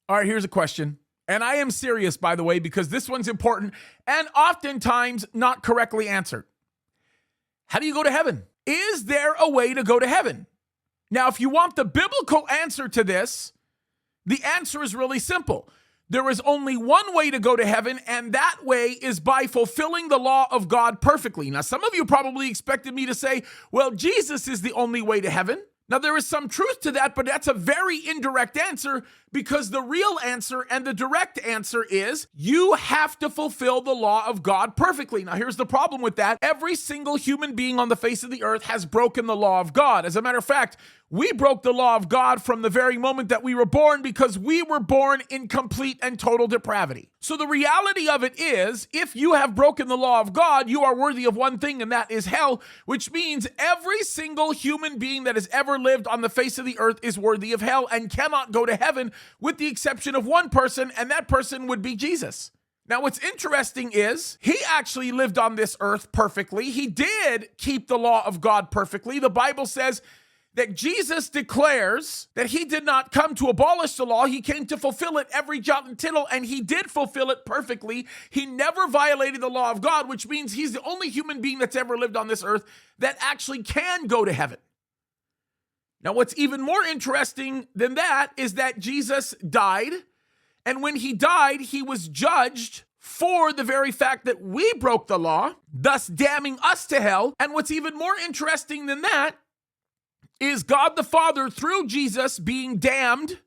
All right, here's a question. And I am serious, by the way, because this one's important and oftentimes not correctly answered. How do you go to heaven? Is there a way to go to heaven? Now, if you want the biblical answer to this, the answer is really simple. There is only one way to go to heaven, and that way is by fulfilling the law of God perfectly. Now, some of you probably expected me to say, well, Jesus is the only way to heaven. Now, there is some truth to that, but that's a very indirect answer, because the real answer and the direct answer is you have to fulfill the law of God perfectly. Now, here's the problem with that. Every single human being on the face of the earth has broken the law of God. As a matter of fact, we broke the law of God from the very moment that we were born, because we were born in complete and total depravity. So the reality of it is, if you have broken the law of God, you are worthy of one thing, and that is hell, which means every single human being that has ever lived on the face of the earth is worthy of hell and cannot go to heaven, with the exception of one person, and that person would be Jesus. Now, what's interesting is he actually lived on this earth perfectly. He did keep the law of God perfectly. The Bible says that Jesus declares that he did not come to abolish the law. He came to fulfill it every jot and tittle, and he did fulfill it perfectly. He never violated the law of God, which means he's the only human being that's ever lived on this earth that actually can go to heaven. Now, what's even more interesting than that is that Jesus died, and when he died, he was judged for the very fact that we broke the law, thus damning us to hell. And what's even more interesting than that is God the Father, through Jesus being damned,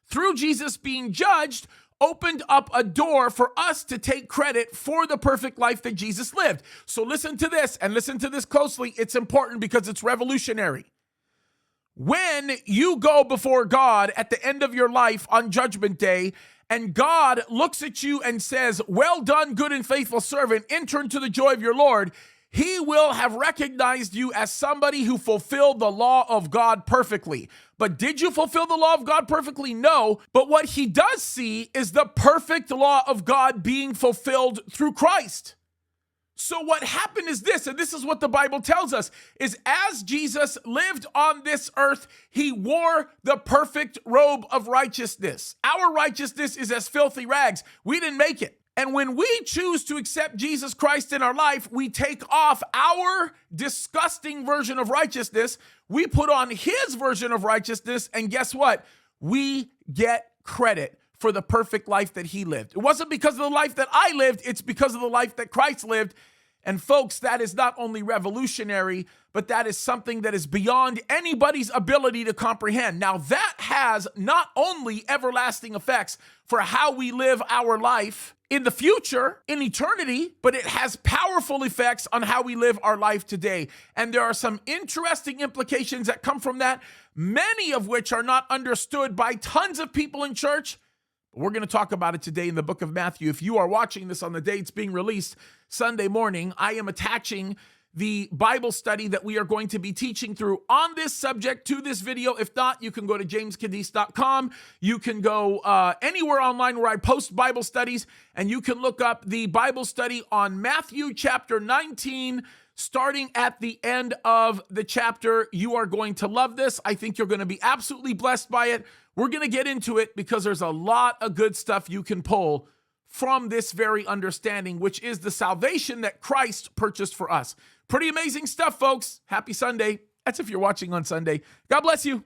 through Jesus being judged, opened up a door for us to take credit for the perfect life that Jesus lived. So listen to this, and listen to this closely. It's important because it's revolutionary. When you go before God at the end of your life on Judgment Day, and God looks at you and says, "Well done, good and faithful servant, enter into the joy of your Lord," he will have recognized you as somebody who fulfilled the law of God perfectly. But did you fulfill the law of God perfectly? No. But what he does see is the perfect law of God being fulfilled through Christ. So what happened is this, and this is what the Bible tells us, is as Jesus lived on this earth, he wore the perfect robe of righteousness. Our righteousness is as filthy rags. We didn't make it. And when we choose to accept Jesus Christ in our life, we take off our disgusting version of righteousness, we put on his version of righteousness, and guess what? We get credit for the perfect life that he lived. It wasn't because of the life that I lived, it's because of the life that Christ lived. And folks, that is not only revolutionary, but that is something that is beyond anybody's ability to comprehend. Now, that has not only everlasting effects for how we live our life in the future, in eternity, but it has powerful effects on how we live our life today. And there are some interesting implications that come from that, many of which are not understood by tons of people in church. We're going to talk about it today in the book of Matthew. If you are watching this on the day it's being released, Sunday morning, I am attaching the Bible study that we are going to be teaching through on this subject to this video. If not, you can go to jameskaddis.com. You can go anywhere online where I post Bible studies, and you can look up the Bible study on Matthew chapter 19, starting at the end of the chapter. You are going to love this. I think you're going to be absolutely blessed by it. We're going to get into it because there's a lot of good stuff you can pull from this very understanding, which is the salvation that Christ purchased for us. Pretty amazing stuff, folks. Happy Sunday. That's if you're watching on Sunday. God bless you.